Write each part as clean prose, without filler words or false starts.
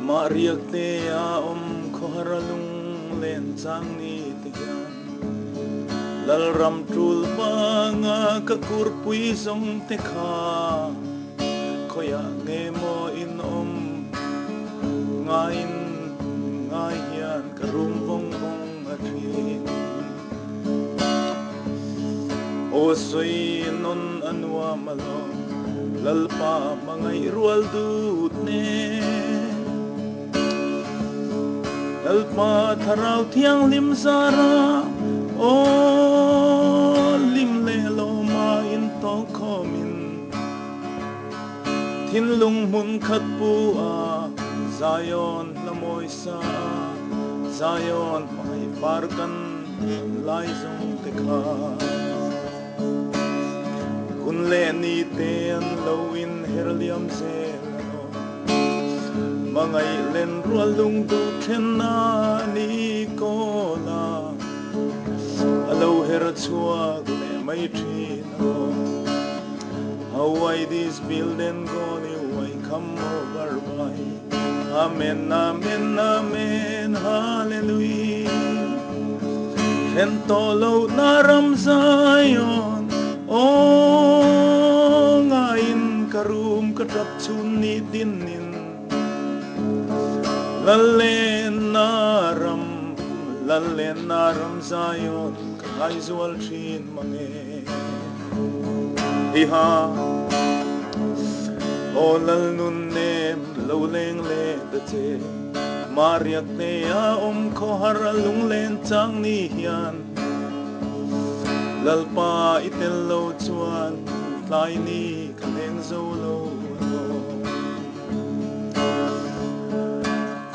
mariak te a khoharalung len chang ni te hian lal ram tul panga ka kur pui song te kha khoya nge mo in ngain ngai hian ka rum vong vong a thin o soi non anwa malo lalpa mangai rual dut ne lalpa tharau thiang lim zara o lim le lo ma in to khomin thin lung mun khat pu a Zion la moi sa Zion mai par kan lai zong te kha kun le ni ten lo in herliam se lo mangai len rual lung du then na ni ko la alo her chua le mai thi no how I this building gone why come over by amen amen amen hallelujah hen tolo naram Zion o ngain karum katrap chun ni dinin lalen naram Zion kai zual thin mange iha o lal nun nem lo leng le ta che mariak ne a khoharalung len chang ni hian lalpa itel lo chuan tlai ni kaleng zo lo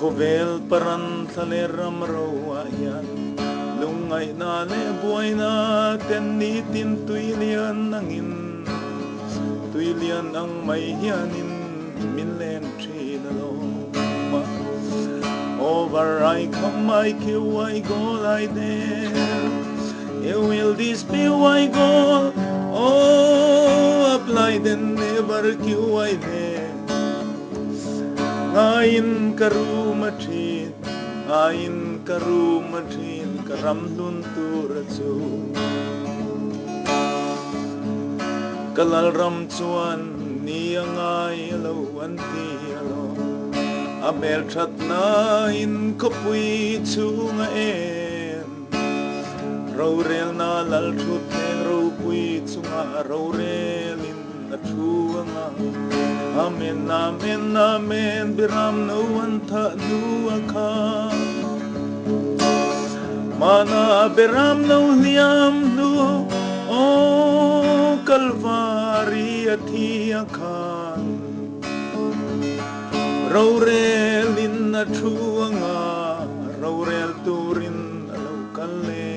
khovel paran thale ram ro a hian lungai na le buaina ten ni tin tuilian nangin tuilian ang mai hianin min len thin lo ma over I come I kill I go like there it will this be why go oh apply then never kill I there ngain karumathin karam lun tur chu kalal ram chuan ni angai lo an ti lo abel that na in kopui chunga en ro rel na lal thut ne ro pui chunga ro rel in a chuanga amen amen amen biram no an tha nu akha mana biram no liam nu o kalvari athi akhan ro rel in a chuanga ro rel turin lo kalle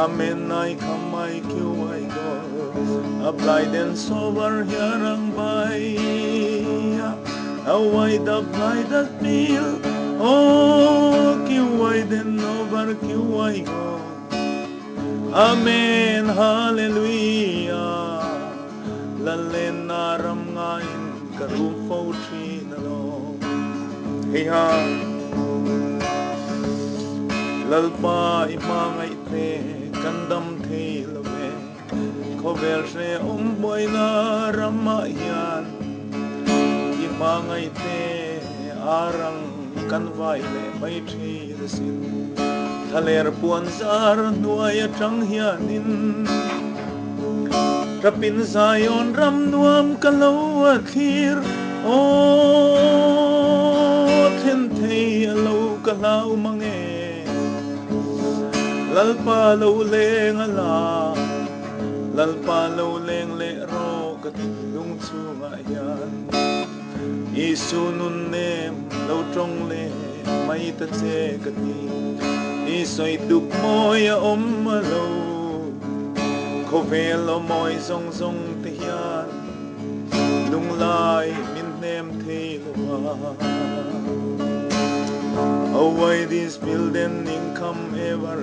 amen I come I kill I go apply then sober here ang bay how I apply that meal oh kill I then over kill I go amen hallelujah lalen naram ngain karum fau tri na lo hey ha lalpa imangai te kandam the love khovel se boy na rama hian imangai te arang kanwai le mai thi sin thaler puan zar nuaya tang hianin rapin Zion ram nuam kalo athir o then thei lo kalau mange lalpa lo leng ala lalpa lo leng le ro kat lung chunga yan isu nun nem lo trong le mai ta che kati isoi dup moya lo khovel moi zong zong te hian lung lai min nem thei lo away this building income ever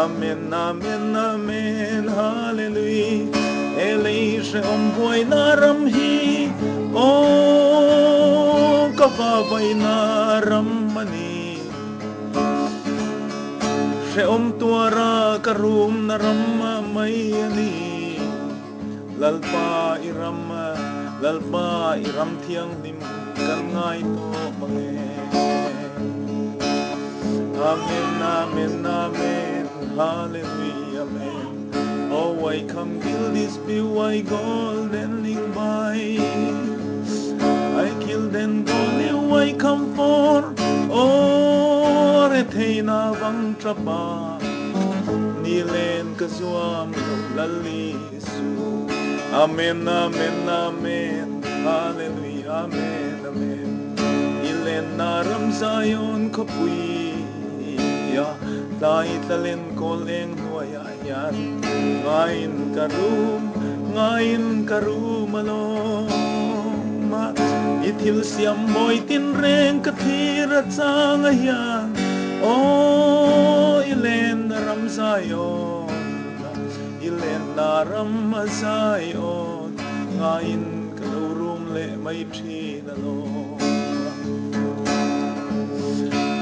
amen amen amen hallelujah she boy na ram hi o ka va vai na ram mani she tua ra ka rum na ram mai ani lalpa iram thiang nim kan ngai to mange amen amen amen hallelujah amen oh I come kill this be why golden ling by I kill them golden why come for oh retheina wang trapa ni len ka zuam lali su amen amen amen hallelujah amen amen ilen naram zayon kapui ya tai talen koleng hoya yan ngain karum alo ma ithil siam boy tin reng kathira chang yan o ilen naram zayon ilen naram zayon ngain kalurum le mai thi na lo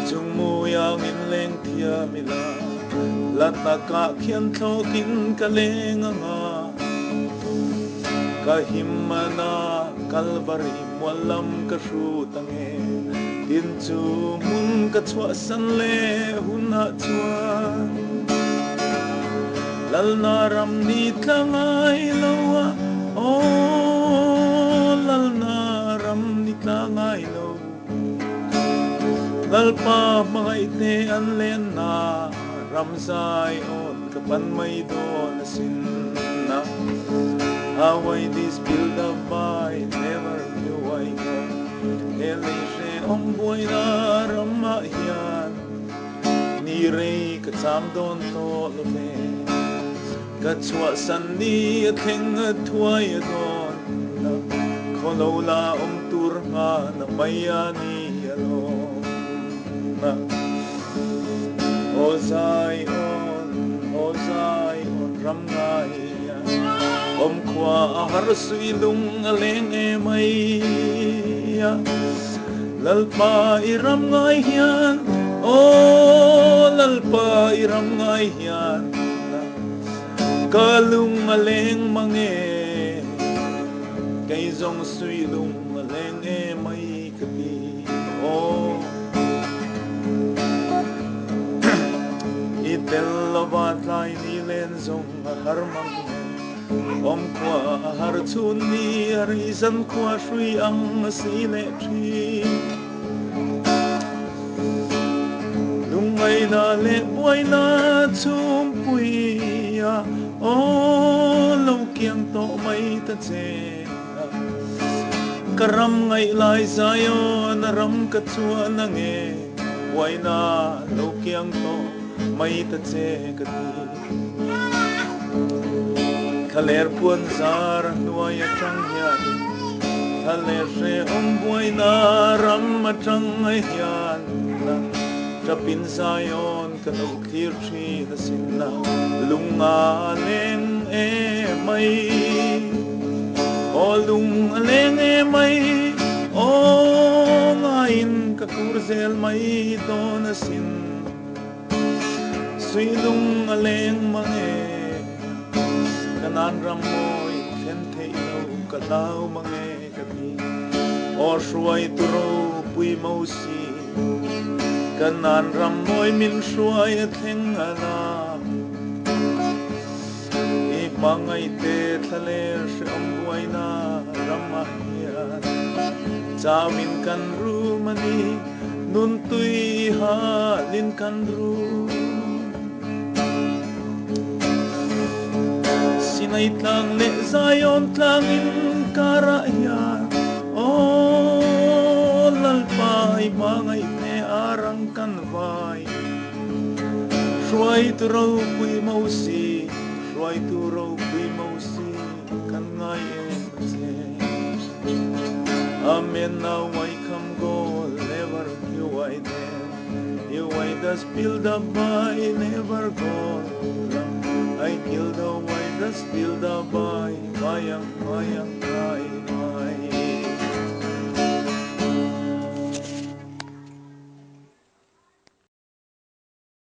chung mu yang in leng thia mila lata ka khian tho kin ka leng nga ka himana kalvari walam ka shu tange tin chu mun ka chwa san le huna chwa lal naram ni tlangai lawa o lal naram ni tlangai lo lal pa mai te an len na ram sai on kapan mai do na sin na how I this build up by never do I go ele she boy na ram ma hian ni re ka cham don to lo me ka chwa san ni theng thuai don na kholola tur nga na maya ni alo na o Zion ram ngai kwa har sui lung aleng e mai lalpa iram ngai hian o lalpa iram ngai hian kalung aleng mange kai zong sui lung aleng e mai kapi o itel lovat lai ni len zong har mang kwa har chun ni arizan kwa shui ang si le thi lungai na le boy na chum pui ya o lo kiang to mai ta che karam ngai lai Zion ram ka chuan na nge boy na lo kiang to mai ta che ka ti Thaler puan zar nuaya chang hian Thaler re boy na ram ma chang ai hian na Trapin Zion ka lo clear tree na sinna lunga leng e mai o lung leng e mai o ngain ka kurzel mai don sin sui lung leng mange kanan ramoy kente ilo kalaw mange kati o shuai turo pui mausi kanan ramoy min shuai theng ala e mangai te thale sham buai na ramahia chawin kan ru mani nun tui ha lin kan ru sinay tlang le Zion tlangin karaya o lalpay mangay ne arang kanvay shuay turaw pui mausi shuay turaw pui mausi kan ngay emase amen now I come go never you I then you I does build up by never go I kill the white das Bild dabei, mayang mayang ay